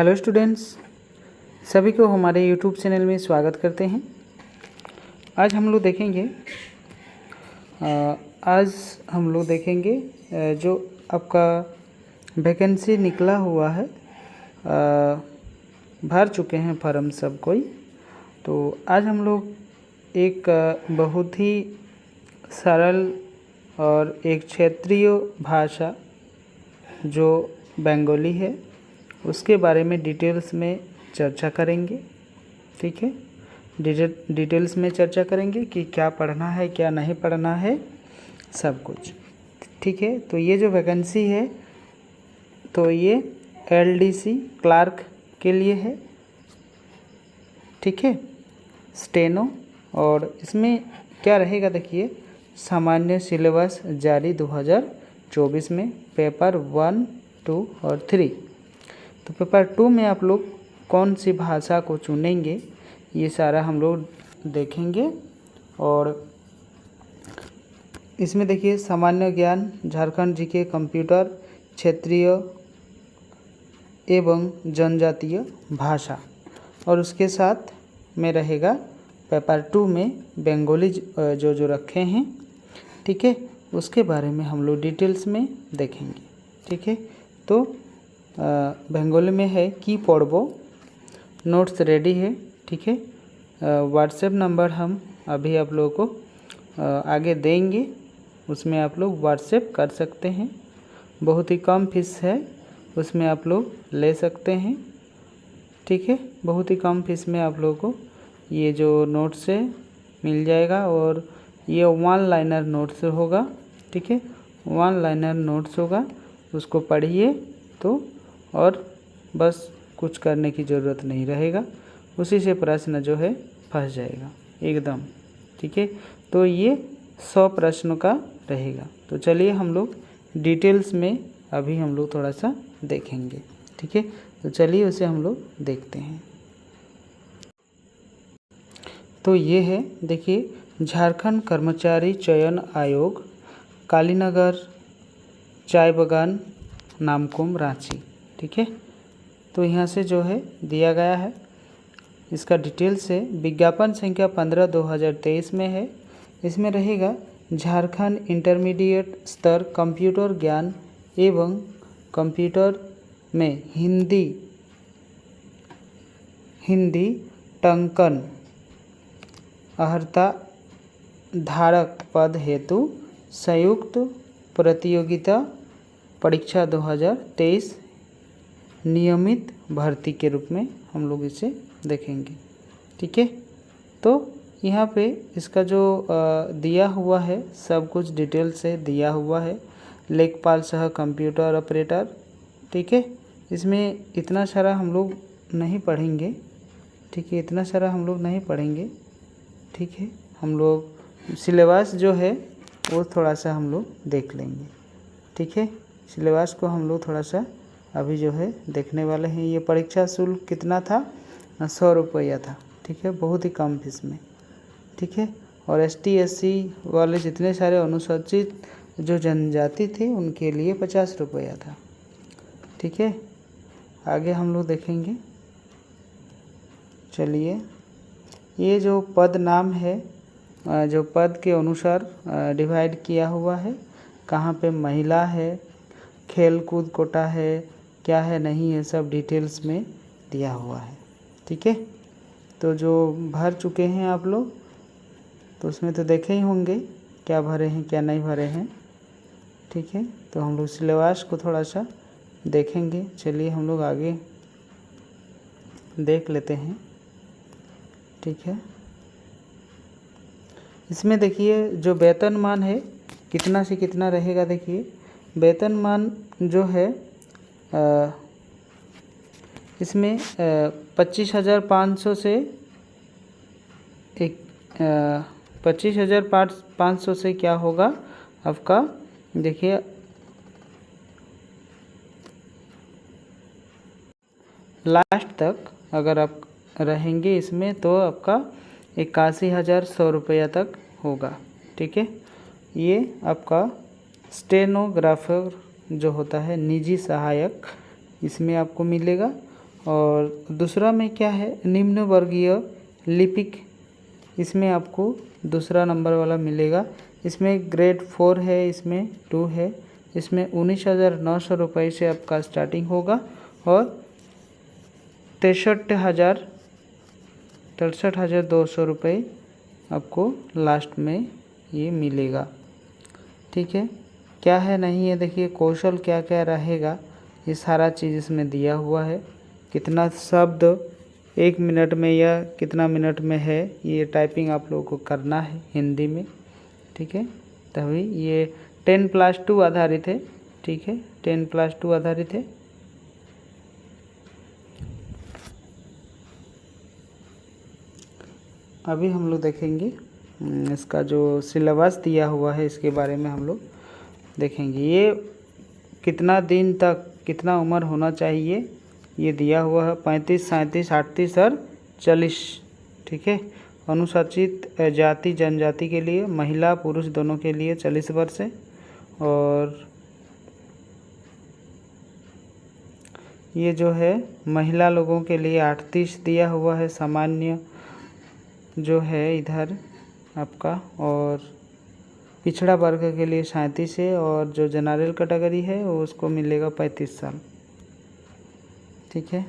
Hello students, सभी को हमारे यूट्यूब चैनल में स्वागत करते हैं। आज हम लोग देखेंगे जो आपका वैकेंसी निकला हुआ है, भर चुके हैं फॉर्म सब कोई। तो आज हम लोग एक बहुत ही सरल और एक क्षेत्रीय भाषा जो बंगाली है उसके बारे में डिटेल्स में चर्चा करेंगे। ठीक है, डिटेल्स में चर्चा करेंगे कि क्या पढ़ना है क्या नहीं पढ़ना है, सब कुछ। ठीक है, तो ये जो वैकेंसी है तो ये एलडीसी क्लार्क के लिए है। ठीक है, स्टेनो। और इसमें क्या रहेगा देखिए, सामान्य सिलेबस जारी 2024 में पेपर 1, 2 और 3। तो पेपर 2 में आप लोग कौन सी भाषा को चुनेंगे ये सारा हम लोग देखेंगे। और इसमें देखिए सामान्य ज्ञान, झारखंड जीके, कंप्यूटर, क्षेत्रीय एवं जनजातीय भाषा, और उसके साथ में रहेगा पेपर 2 में बंगाली जो रखे हैं। ठीक है, उसके बारे में हम लोग डिटेल्स में देखेंगे। ठीक है, तो बंगाली में है कि पढ़बो, नोट्स रेडी है। ठीक है, व्हाट्सएप नंबर हम अभी आप लोगों को आगे देंगे, उसमें आप लोग व्हाट्सएप कर सकते हैं। बहुत ही कम फीस है, उसमें आप लोग ले सकते हैं। ठीक है, बहुत ही कम फीस में आप लोगों को ये जो नोट्स है मिल जाएगा। और ये 1 लाइनर नोट्स होगा। ठीक है, 1 लाइनर नोट्स होगा, उसको पढ़िए तो और बस कुछ करने की ज़रूरत नहीं रहेगा, उसी से प्रश्न जो है फंस जाएगा एकदम। ठीक है, तो ये 100 प्रश्नों का रहेगा। तो चलिए हम लोग डिटेल्स में अभी हम लोग थोड़ा सा देखेंगे। ठीक है, तो चलिए उसे हम लोग देखते हैं। तो ये है देखिए, झारखंड कर्मचारी चयन आयोग, कालीनगर, चाय बागान, नामकुम, रांची। ठीक है, तो यहाँ से जो है दिया गया है, इसका डिटेल्स है। विज्ञापन संख्या 15/2023 में है। इसमें रहेगा झारखंड इंटरमीडिएट स्तर कंप्यूटर ज्ञान एवं कंप्यूटर में हिंदी टंकन अर्हता धारक पद हेतु संयुक्त प्रतियोगिता परीक्षा 2023 नियमित भर्ती के रूप में हम लोग इसे देखेंगे। ठीक है, तो यहाँ पे इसका जो दिया हुआ है सब कुछ डिटेल से दिया हुआ है। लेखपाल सह कंप्यूटर ऑपरेटर। ठीक है, इसमें इतना सारा हम लोग नहीं पढ़ेंगे। ठीक है, इतना सारा हम लोग नहीं पढ़ेंगे। ठीक है, हम लोग सिलेबस जो है वो थोड़ा सा हम लोग देख लेंगे। ठीक है, सिलेबस को हम लोग थोड़ा सा अभी जो है देखने वाले हैं। ये परीक्षा शुल्क कितना था, 100 रुपया था। ठीक है, बहुत ही कम फीस में। ठीक है, और ST SC वाले जितने सारे अनुसूचित जो जनजाति थे उनके लिए 50 रुपया था। ठीक है, आगे हम लोग देखेंगे। चलिए, ये जो पद नाम है, जो पद के अनुसार डिवाइड किया हुआ है, कहाँ पे महिला है, खेल कूद कोटा है, क्या है नहीं है, सब डिटेल्स में दिया हुआ है। ठीक है, तो जो भर चुके हैं आप लोग तो उसमें तो देखे ही होंगे क्या भरे हैं क्या नहीं भरे हैं। ठीक है, तो हम लोग सिलेबस को थोड़ा सा देखेंगे। चलिए हम लोग आगे देख लेते हैं। ठीक है, इसमें देखिए जो वेतनमान है कितना से कितना रहेगा। देखिए वेतनमान जो है इसमें 25,500 से 25,500 से क्या होगा आपका, देखिए लास्ट तक अगर आप रहेंगे इसमें तो आपका 81,100 रुपया तक होगा। ठीक है, ये आपका स्टेनोग्राफर जो होता है, निजी सहायक, इसमें आपको मिलेगा। और दूसरा में क्या है, निम्न वर्गीय लिपिक, इसमें आपको दूसरा नंबर वाला मिलेगा। इसमें ग्रेड 4 है, इसमें 2 है, इसमें 19,900 रुपये से आपका स्टार्टिंग होगा और 63,200 रुपये आपको लास्ट में ये मिलेगा। ठीक है, क्या है नहीं है देखिए, कौशल क्या क्या रहेगा ये सारा चीज़ इसमें दिया हुआ है। कितना शब्द 1 मिनट में या कितना मिनट में है, ये टाइपिंग आप लोगों को करना है हिंदी में। ठीक है, तभी ये 10+2 आधारित है। ठीक है, 10+2 आधारित है। अभी हम लोग देखेंगे इसका जो सिलेबस दिया हुआ है, इसके बारे में हम लोग देखेंगे। ये कितना दिन तक कितना उम्र होना चाहिए ये दिया हुआ है, 35, 37, 38 और 40। ठीक है, अनुसूचित जाति जनजाति के लिए महिला पुरुष दोनों के लिए 40 वर्ष है। और ये जो है महिला लोगों के लिए 38 दिया हुआ है, सामान्य जो है इधर आपका, और पिछड़ा वर्ग के लिए 37 है, और जो जनरल कैटेगरी है वो उसको मिलेगा 35 साल। ठीक है,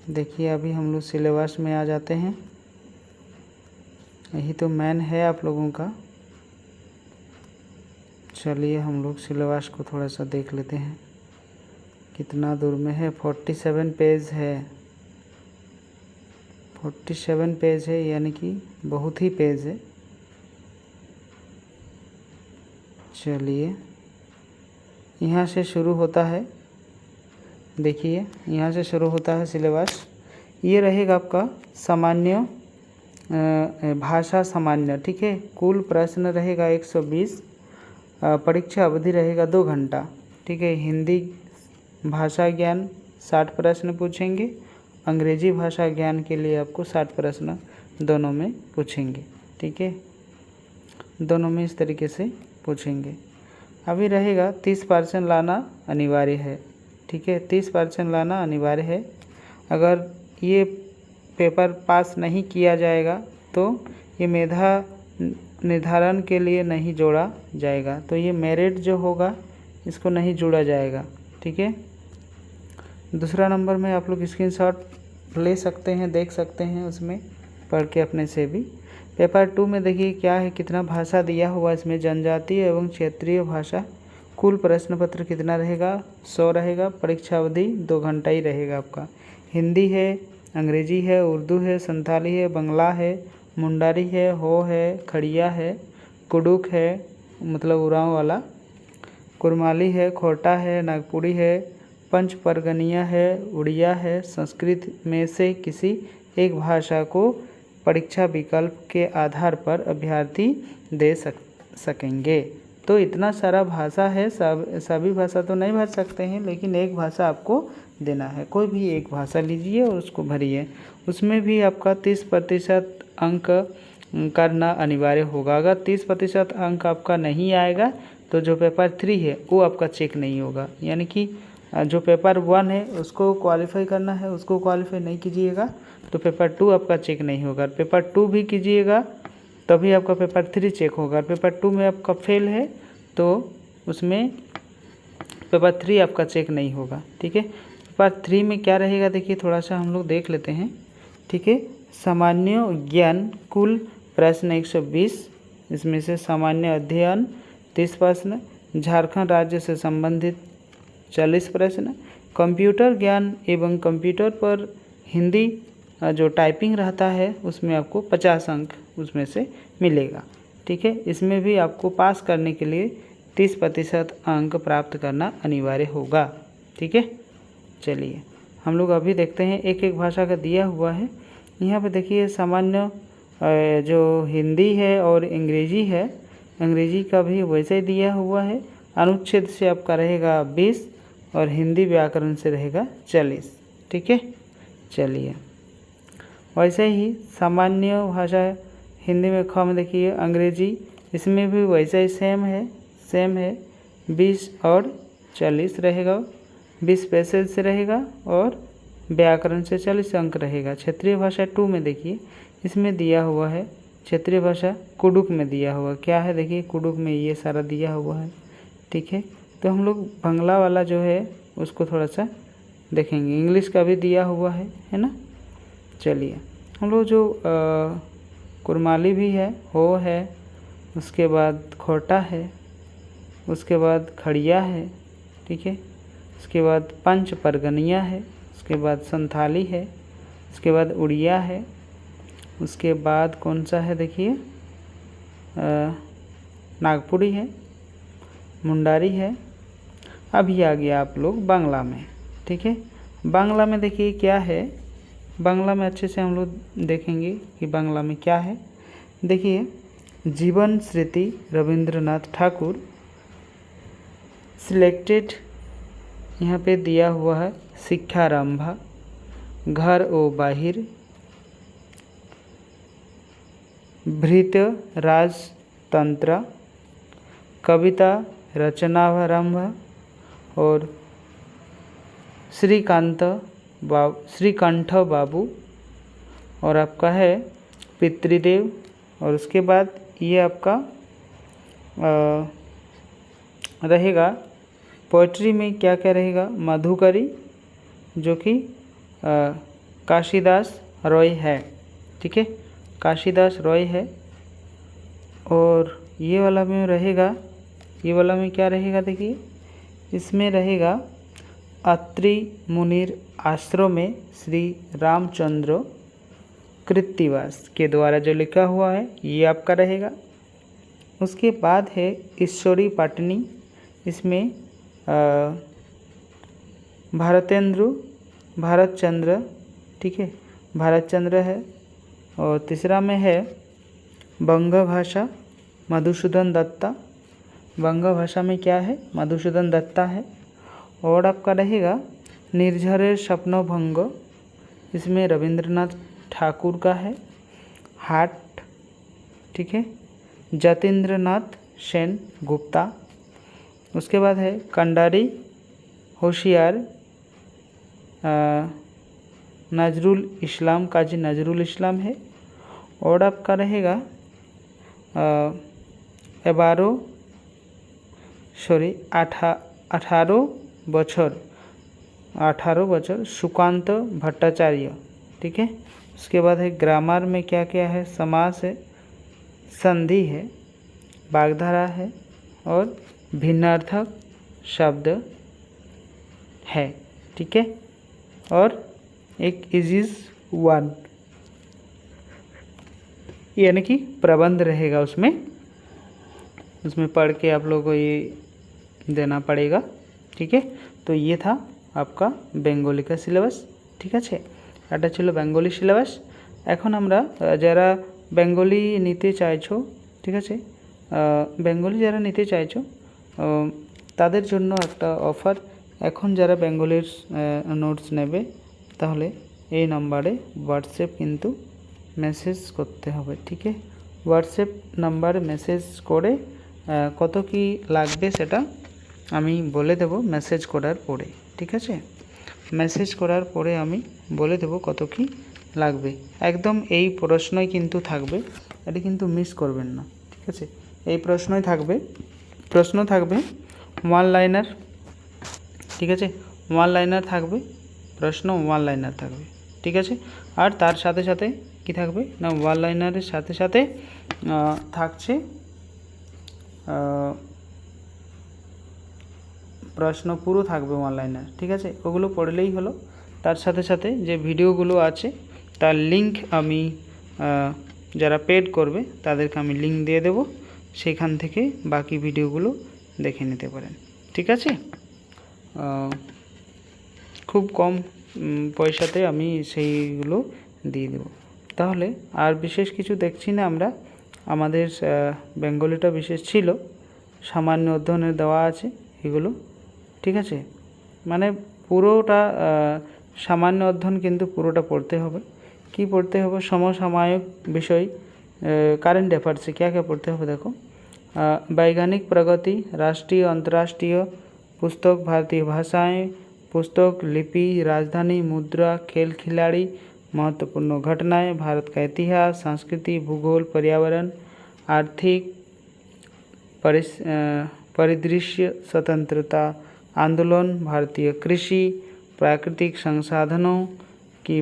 देखिए अभी हम लोग सिलेबस में आ जाते हैं। यही तो मेन है आप लोगों का। चलिए हम लोग सिलेबस को थोड़ा सा देख लेते हैं, कितना दूर में है। 47 पेज है, 47 पेज है, यानी कि बहुत ही पेज है। चलिए यहाँ से शुरू होता है, देखिए यहाँ से शुरू होता है सिलेबस। ये रहेगा आपका सामान्य भाषा सामान्य। ठीक है, कुल प्रश्न रहेगा 120, परीक्षा अवधि रहेगा 2 घंटा। ठीक है, हिंदी भाषा ज्ञान 60 प्रश्न पूछेंगे, अंग्रेजी भाषा ज्ञान के लिए आपको 60 प्रश्न दोनों में पूछेंगे। ठीक है, दोनों में इस तरीके से पूछेंगे। अभी रहेगा 30% लाना अनिवार्य है। ठीक है, 30% लाना अनिवार्य है। अगर ये पेपर पास नहीं किया जाएगा तो ये मेधा निर्धारण के लिए नहीं जोड़ा जाएगा, तो ये मेरिट जो होगा इसको नहीं जोड़ा जाएगा। ठीक है, दूसरा नंबर में आप लोग स्क्रीनशॉट ले सकते हैं, देख सकते हैं, उसमें पढ़ के अपने से भी। पेपर 2 में देखिए क्या है, कितना भाषा दिया हुआ इसमें, जनजातीय एवं क्षेत्रीय भाषा। कुल प्रश्न पत्र कितना रहेगा, 100 रहेगा। परीक्षा अवधि 2 घंटा ही रहेगा आपका। हिंदी है, अंग्रेजी है, उर्दू है, संथाली है, बंगला है, मुंडारी है, हो है, खड़िया है, कुडुक है मतलब उरांव वाला, कुरमाली है, खोटा है, नागपुरी है, पंच परगनिया है, उड़िया है। संस्कृत में से किसी एक भाषा को परीक्षा विकल्प के आधार पर अभ्यर्थी दे सकेंगे। तो इतना सारा भाषा है, सभी भाषा तो नहीं भर सकते हैं, लेकिन एक भाषा आपको देना है। कोई भी एक भाषा लीजिए और उसको भरिए। उसमें भी आपका 30% अंक करना अनिवार्य होगा। अगर 30% अंक आपका नहीं आएगा तो जो पेपर 3 है वो आपका चेक नहीं होगा। यानी कि जो पेपर 1 है उसको क्वालिफाई करना है, उसको क्वालिफाई नहीं कीजिएगा तो पेपर 2 आपका चेक नहीं होगा। पेपर 2 भी कीजिएगा तभी आपका पेपर 3 चेक होगा। पेपर 2 में आपका फेल है तो उसमें पेपर 3 आपका चेक नहीं होगा। ठीक है, पेपर 3 में क्या रहेगा देखिए, थोड़ा सा हम लोग देख लेते हैं। ठीक है, सामान्य ज्ञान कुल प्रश्न 120, इसमें से सामान्य अध्ययन 30 प्रश्न, झारखंड राज्य से संबंधित 40 प्रश्न, कंप्यूटर ज्ञान एवं कंप्यूटर पर हिंदी जो टाइपिंग रहता है उसमें आपको 50 अंक उसमें से मिलेगा। ठीक है, इसमें भी आपको पास करने के लिए 30% अंक प्राप्त करना अनिवार्य होगा। ठीक है, चलिए हम लोग अभी देखते हैं, एक एक भाषा का दिया हुआ है। यहाँ पे देखिए सामान्य जो हिंदी है और अंग्रेजी है, अंग्रेजी का भी वैसे ही दिया हुआ है। अनुच्छेद से आपका रहेगा 20 और हिंदी व्याकरण से रहेगा 40। ठीक है, चलिए वैसे ही सामान्य भाषा हिंदी में ख में देखिए, अंग्रेजी इसमें भी वैसे ही सेम है 20 और 40 रहेगा, 20 पैसेज से रहेगा और व्याकरण से 40 अंक रहेगा। क्षेत्रीय भाषा 2 में देखिए इसमें दिया हुआ है क्षेत्रीय भाषा कुडुक में दिया हुआ क्या है, देखिए कुडुक में ये सारा दिया हुआ है। ठीक है, तो हम लोग बांग्ला वाला जो है उसको थोड़ा सा देखेंगे। इंग्लिश का भी दिया हुआ है ना। चलिए हम लोग जो कुरमाली भी है, हो है, उसके बाद खोटा है, उसके बाद खड़िया है, ठीक है, उसके बाद पंच परगनिया है, उसके बाद संथाली है, उसके बाद उड़िया है, उसके बाद कौन सा है देखिए नागपुरी है, मुंडारी है। अभी आ गया आप लोग बांग्ला में। ठीक है, बांग्ला में देखिए क्या है, बांग्ला में अच्छे से हम लोग देखेंगे कि बांग्ला में क्या है। देखिए जीवन स्मृति रविंद्रनाथ ठाकुर सिलेक्टेड यहाँ पे दिया हुआ है शिक्षारंभा, घर ओ बाहिर, भृत राजतंत्र, कविता रचनारंभ और श्रीकंठ बाबू और आपका है पितृदेव। और उसके बाद ये आपका रहेगा पोइट्री में क्या क्या रहेगा, मधुकरी जो कि काशीदास रॉय है। ठीक है, काशीदास रॉय है। और ये वाला में रहेगा, ये वाला में क्या रहेगा देखिए, इसमें रहेगा अत्रि मुनिर आश्रम में श्री रामचंद्र कृत्तिवास के द्वारा जो लिखा हुआ है ये आपका रहेगा। उसके बाद है ईश्वरी पाटनी, इसमें भारतचंद्र, ठीक है, भारतचंद्र है। और तीसरा में है बंग भाषा मधुसूदन दत्ता, बंग भाषा में क्या है, मधुसूदन दत्ता है। और आपका रहेगा निर्झरेर स्वप्नभंग, इसमें रविंद्रनाथ ठाकुर का है, हाट, ठीक है, जतीन्द्रनाथ सेन गुप्ता। उसके बाद है कंडारी होशियार नजरुल इस्लाम, काजी नजरुल इस्लाम है। और आपका रहेगा 18 बছর सुकांत भट्टाचार्य। ठीक है, उसके बाद है ग्रामर में क्या क्या है, समास है, संधि है, वाग्धारा है और भिन्नार्थक शब्द है। ठीक है, और एक इजिज 1 यानी कि प्रबंध रहेगा उसमें पढ़ के आप लोगों को ये देना पड़ेगा। ठीक है, तो ये था आपका बेंगली का सिलेबास। ठीक है, এটা ছিল বেঙ্গলি সিলেবাস। এখন আমরা যারা বেঙ্গলি নিতে চাইছো, ঠিক আছে, বেঙ্গলি যারা নিতে চাইছো তাদের জন্য একটা অফার। এখন যারা বেঙ্গলির নোটস নেবে তাহলে এই নাম্বারে হোয়াটসঅ্যাপ কিন্তু মেসেজ করতে হবে। ঠিক আছে, হোয়াটসঅ্যাপ নাম্বারে মেসেজ করে কত কি লাগবে সেটা আমি বলে দেব মেসেজ করার পরে। ঠিক আছে, মেসেজ করার পরে আমি বলে দেব কত কি লাগবে। একদম এই প্রশ্নই কিন্তু থাকবে, এটা কিন্তু মিস করবেন না। ঠিক আছে, এই প্রশ্ন থাকবে ওয়ান লাইনার। ঠিক আছে, ওয়ান লাইনার থাকবে, প্রশ্ন ওয়ান লাইনার থাকবে। ঠিক আছে, আর তার সাথে সাথে কি থাকবে না, ওয়ান লাইনারের সাথে সাথে থাকছে প্রশ্ন পুরো থাকবে ওয়ান লাইনার। ঠিক আছে, ওগুলো পড়লেই হলো। তার সাথে সাথে যে ভিডিওগুলো আছে তার লিঙ্ক আমি যারা পেড করবে তাদেরকে আমি লিঙ্ক দিয়ে দেব, সেখান থেকে বাকি ভিডিওগুলো দেখে নিতে পারেন। ঠিক আছে, খুব কম পয়সাতে আমি সেইগুলো দিয়ে দেব। তাহলে আর বিশেষ কিছু দেখছি না আমরা, আমাদের বেঙ্গলিটা বিশেষ ছিল, সামান্য অধ্যয়নের দেওয়া আছে এগুলো। ঠিক আছে, মানে পুরোটা সামান্য অধ্যয়ন কিন্তু পুরোটা পড়তে হবে। কি পড়তে হবে, समसामयिक विषय কারেন্ট अफेयर से क्या क्या पढ़ते হবে देखो, वैज्ञानिक प्रगति, राष्ट्रीय अंतर्राष्ट्रीय पुस्तक, भारतीय भाषाएं, पुस्तक, लिपि, राजधानी, मुद्रा, खेल खिलाड़ी, महत्वपूर्ण घटनाएं, भारत का इतिहास, संस्कृति, भूगोल, पर्यावरण, आर्थिक परिदृश्य, स्वतंत्रता आंदोलन, भारतीय कृषि, प्राकृतिक संसाधनों की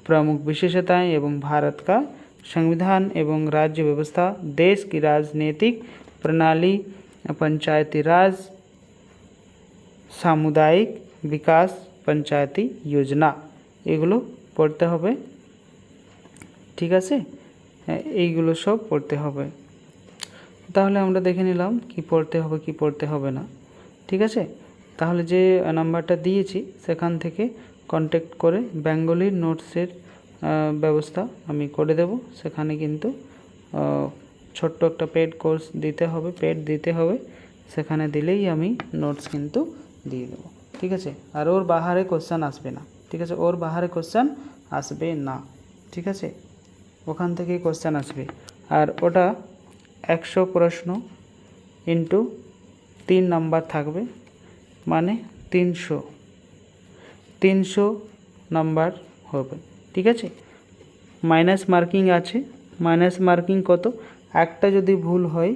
प्रमुख विशेषताएं एवं भारत का संविधान एवं राज्य व्यवस्था, देश की राजनीतिक प्रणाली, पंचायती राज, सामुदायिक विकास, पंचायती योजना, एगुलो पढ़ते होबे। ठीक आछे, এইগুলো সব পড়তে হবে। তাহলে আমরা দেখে নিলাম কি পড়তে হবে কি পড়তে হবে না। ঠিক আছে, তাহলে যে নাম্বারটা দিয়েছি সেখান থেকে কন্ট্যাক্ট করে বেঙ্গলির নোটসের ব্যবস্থা আমি করে দেব। সেখানে কিন্তু ছোট্ট একটা পেড কোর্স দিতে হবে, পেড দিতে হবে, সেখানে দিলেই আমি নোটস কিন্তু দিয়ে দেবো। ঠিক আছে, আর ওর বাহারে কোশ্চেন আসবে না। ঠিক আছে, ওর বাহারে কোশ্চেন আসবে না। ঠিক আছে, ওখান থেকেই কোশ্চেন আসবে। আর ওটা 100 প্রশ্ন ইন্টু 3 নাম্বার থাকবে, মানে 300 নাম্বার হবে। ঠিক আছে, মাইনাস মার্কিং আছে। মাইনাস মার্কিং কত? একটা যদি ভুল হয়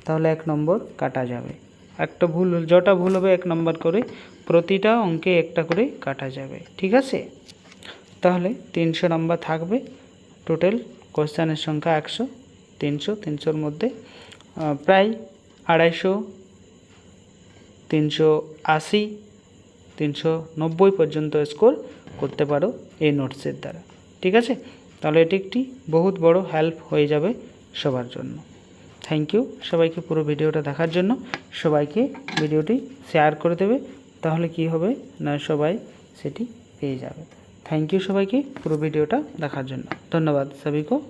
তাহলে 1 নম্বর কাটা যাবে। একটা ভুল, যটা ভুল হবে 1 নম্বর করে, প্রতিটা অঙ্কে একটা করে কাটা যাবে। ঠিক আছে, তাহলে 300 নাম্বার থাকবে। টোটাল কোশ্চেনের সংখ্যা 100, 300-300-র মধ্যে প্রায় 250, 380, 390 পর্যন্ত স্কোর করতে পারো এই নোটসের দ্বারা। ঠিক আছে, তাহলে এটি একটি বহুত বড় হেল্প হয়ে যাবে সবার জন্য। থ্যাংক ইউ সবাইকে পুরো ভিডিওটা দেখার জন্য। সবাইকে ভিডিওটি শেয়ার করে দেবে, তাহলে কি হবে না সবাই সেটি পেয়ে যাবে। थैंक यू सबाई के पूरा वीडियोटा देखार जन्य। धन्यवाद सभी को।